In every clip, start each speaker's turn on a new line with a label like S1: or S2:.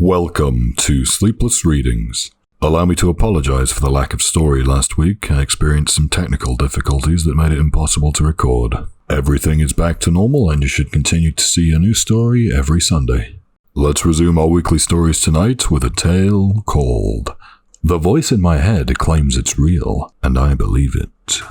S1: Welcome to Sleepless Readings. Allow me to apologize for the lack of story last week. I experienced some technical difficulties that made it impossible to record. Everything is back to normal and you should continue to see a new story every Sunday. Let's resume our weekly stories tonight with a tale called The Voice in My Head Claims It's Real, and I Believe It.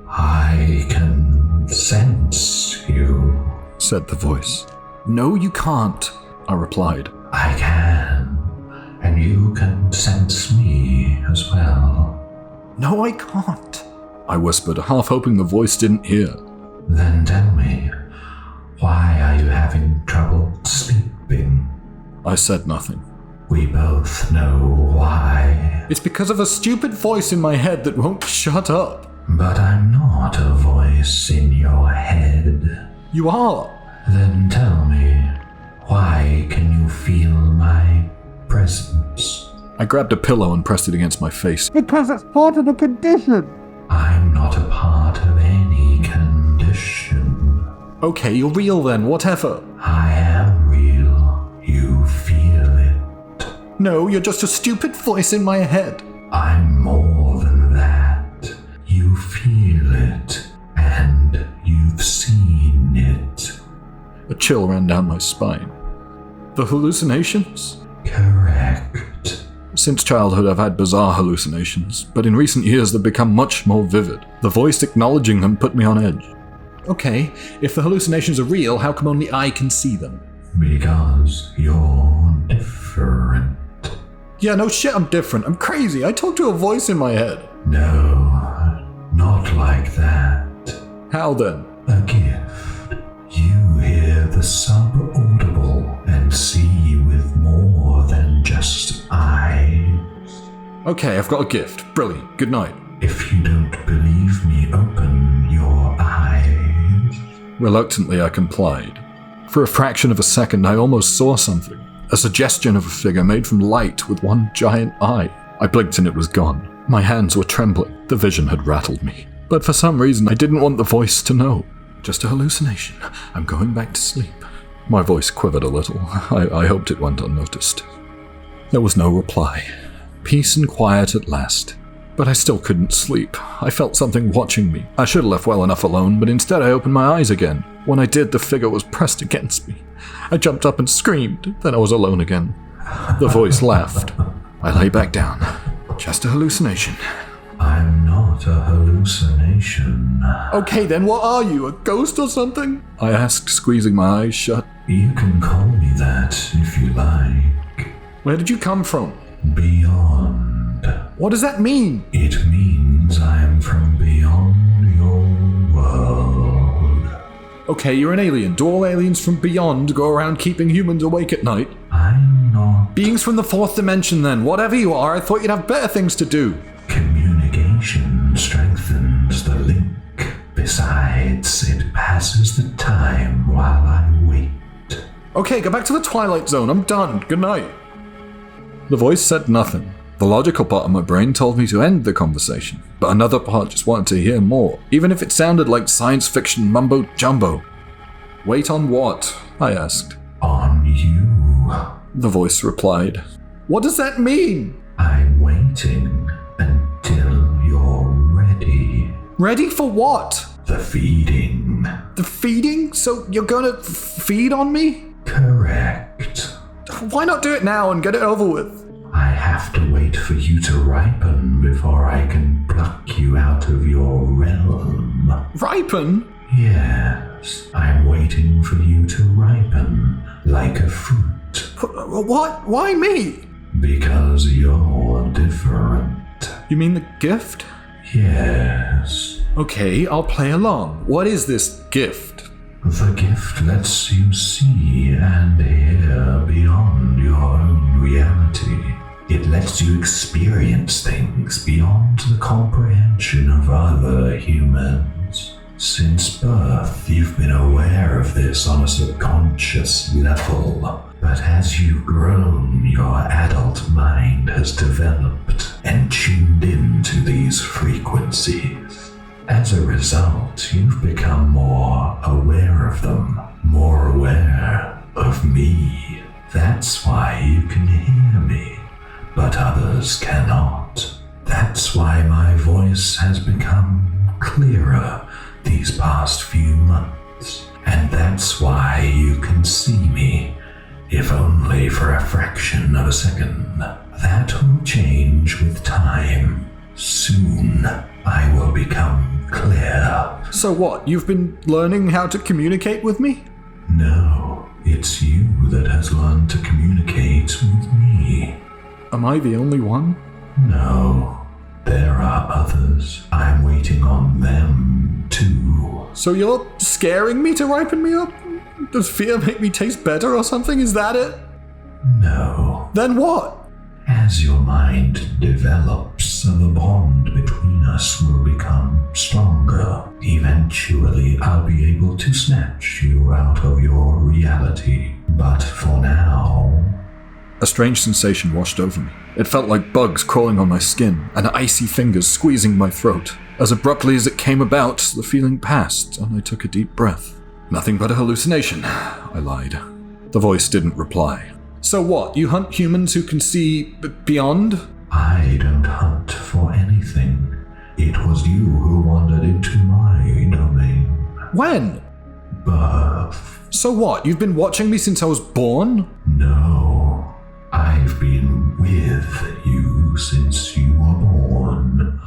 S2: I can sense you,
S1: said the voice. No, you can't, I replied.
S2: I can, and you can sense me as well.
S1: No, I can't, I whispered, half hoping the voice didn't hear.
S2: Then tell me, why are you having trouble sleeping?
S1: I said nothing.
S2: We both know why.
S1: It's because of a stupid voice in my head that won't shut up.
S2: But I'm not a voice in your head.
S1: You are.
S2: Then tell me, why can you feel my presence?
S1: I grabbed a pillow and pressed it against my face.
S3: Because it's part of the condition.
S2: I'm not a part of any condition.
S1: Okay, you're real then, whatever.
S2: I am real. You feel it.
S1: No, you're just a stupid voice in my head.
S2: I'm more than that. You feel it, and you've seen it.
S1: A chill ran down my spine. The hallucinations?
S2: Correct.
S1: Since childhood I've had bizarre hallucinations, but in recent years they've become much more vivid. The voice acknowledging them put me on edge. Okay, if the hallucinations are real, how come only I can see them?
S2: Because you're different.
S1: Yeah, no shit, I'm different. I'm crazy. I talk to a voice in my head.
S2: No, not like that.
S1: How then?
S2: A gift. You hear the sub-audible and see with more than just eyes.
S1: Okay, I've got a gift. Brilliant. Good night.
S2: If you don't believe me, open your eyes.
S1: Reluctantly, I complied. For a fraction of a second, I almost saw something. A suggestion of a figure made from light with one giant eye. I blinked and it was gone. My hands were trembling. The vision had rattled me. But for some reason, I didn't want the voice to know. Just a hallucination. I'm going back to sleep. My voice quivered a little. I hoped it went unnoticed. There was no reply. Peace and quiet at last. But I still couldn't sleep. I felt something watching me. I should have left well enough alone, but instead I opened my eyes again. When I did, the figure was pressed against me. I jumped up and screamed. Then I was alone again. The voice laughed. I lay back down. Just a hallucination.
S2: I'm not a hallucination.
S1: Okay then, what are you, a ghost or something? I asked, squeezing my eyes shut.
S2: You can call me that if you like.
S1: Where did you come from?
S2: Beyond.
S1: What does that mean?
S2: It means I am from beyond your world.
S1: Okay, you're an alien. Do all aliens from beyond go around keeping humans awake at night?
S2: I'm not.
S1: Beings from the fourth dimension then. Whatever you are, I thought you'd have better things to do.
S2: Communication strengthens the link. Besides, it passes the time while I wait.
S1: Okay, go back to the Twilight Zone. I'm done. Good night. The voice said nothing. The logical part of my brain told me to end the conversation, but another part just wanted to hear more, even if it sounded like science fiction mumbo-jumbo. Wait on what? I asked.
S2: On you.
S1: The voice replied. What does that mean?
S2: I'm waiting until you're ready.
S1: Ready for what?
S2: The feeding.
S1: The feeding? So you're gonna feed on me?
S2: Correct.
S1: Why not do it now and get it over with?
S2: I have to wait for you to ripen before I can pluck you out of your realm.
S1: Ripen?
S2: Yes, I'm waiting for you to ripen like a fruit.
S1: What? Why me?
S2: Because you're different.
S1: You mean the gift?
S2: Yes.
S1: Okay, I'll play along. What is this gift?
S2: The gift lets you see and hear beyond your own reality. It lets you experience things beyond the comprehension of other humans. Since birth, you've been aware of this on a subconscious level. But as you've grown, your adult mind has developed and tuned into these frequencies. As a result, you've become more aware of them, more aware of me. That's why you can hear me, but others cannot. That's why my voice has become clearer these past few months. And that's why you can see me, if only for a fraction of a second. That will change with time. Soon, I will become clear.
S1: So what, you've been learning how to communicate with me?
S2: No, it's you that has learned to communicate with me.
S1: Am I the only one?
S2: No, there are others. I'm waiting on them, too.
S1: So you're scaring me to ripen me up? Does fear make me taste better or something? Is that it?
S2: No.
S1: Then what?
S2: As your mind develops, the bond between us will become stronger. Eventually, I'll be able to snatch you out of your reality. But for now...
S1: A strange sensation washed over me. It felt like bugs crawling on my skin and icy fingers squeezing my throat. As abruptly as it came about, the feeling passed, and I took a deep breath. Nothing but a hallucination, I lied. The voice didn't reply. So what, you hunt humans who can see beyond?
S2: I don't hunt for anything. It was you who wandered into my domain.
S1: When?
S2: Birth.
S1: So what, you've been watching me since I was born?
S2: No, I've been with you since you were born.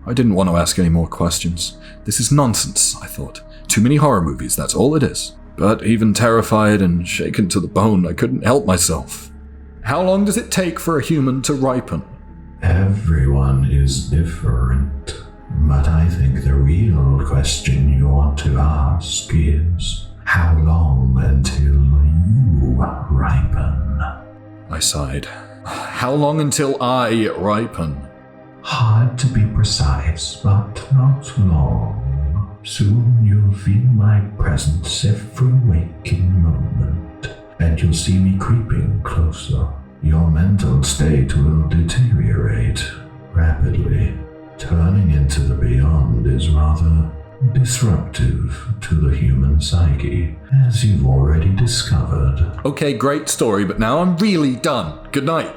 S1: I didn't want to ask any more questions. This is nonsense, I thought. Too many horror movies, that's all it is. But even terrified and shaken to the bone, I couldn't help myself. How long does it take for a human to ripen?
S2: Everyone is different. But I think the real question you want to ask is, how long until you ripen?
S1: I sighed. How long until I ripen?
S2: Hard to be precise, but not long. Soon you'll feel my presence every waking moment, and you'll see me creeping closer. Your mental state will deteriorate rapidly. Turning into the beyond is rather disruptive to the human psyche, as you've already discovered.
S1: Okay, great story, but now I'm really done. Good night.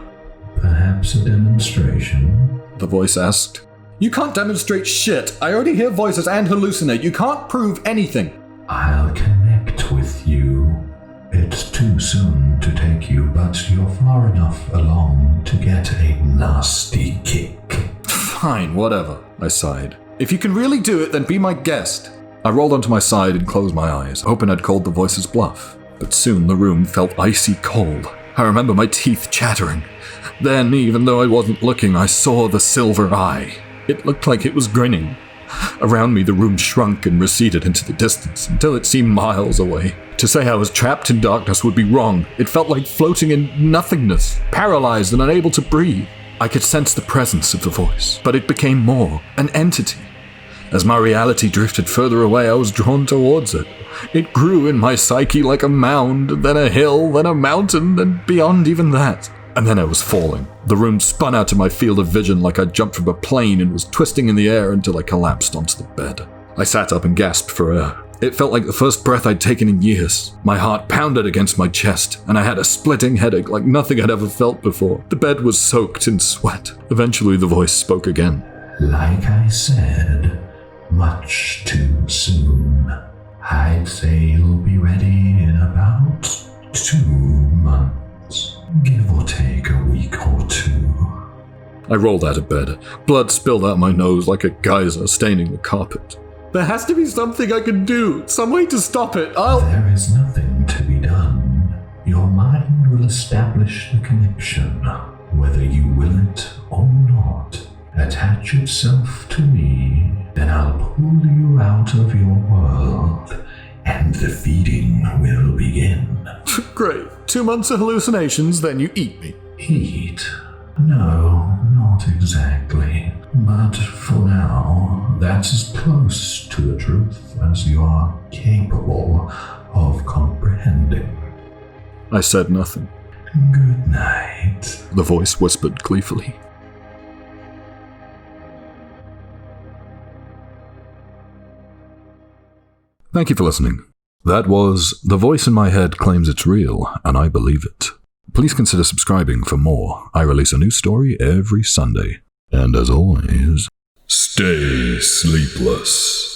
S2: Perhaps a demonstration?
S1: The voice asked. You can't demonstrate shit. I already hear voices and hallucinate. You can't prove anything.
S2: I'll connect with you. It's too soon to take you, but you're far enough along to get a nasty kick.
S1: Fine, whatever, I sighed. If you can really do it, then be my guest. I rolled onto my side and closed my eyes, hoping I'd called the voice's bluff. But soon the room felt icy cold. I remember my teeth chattering. Then, even though I wasn't looking, I saw the silver eye. It looked like it was grinning. Around me, the room shrunk and receded into the distance until it seemed miles away. To say I was trapped in darkness would be wrong. It felt like floating in nothingness, paralyzed and unable to breathe. I could sense the presence of the voice, but it became more, an entity. As my reality drifted further away, I was drawn towards it. It grew in my psyche like a mound, then a hill, then a mountain, then beyond even that. And then I was falling. The room spun out of my field of vision like I'd jumped from a plane and was twisting in the air until I collapsed onto the bed. I sat up and gasped for air. It felt like the first breath I'd taken in years. My heart pounded against my chest, and I had a splitting headache like nothing I'd ever felt before. The bed was soaked in sweat. Eventually the voice spoke again.
S2: Like I said, much too soon. I'd say you'll be ready in about 2 months. Give or take a week or 2.
S1: I rolled out of bed. Blood spilled out my nose like a geyser staining the carpet. There has to be something I can do, some way to stop it.
S2: There is nothing to be done. Your mind will establish the connection, whether you will it or not. Attach yourself to me, then I'll pull you out of your world, and the feeding will begin.
S1: Great. 2 months of hallucinations, then you eat me.
S2: Eat? No, not exactly. But for now, that's as close to the truth as you are capable of comprehending.
S1: I said nothing.
S2: Good night,
S1: The voice whispered gleefully. Thank you for listening. That was The Voice in My Head Claims It's Real, and I Believe It. Please consider subscribing for more. I release a new story every Sunday. And as always, stay sleepless.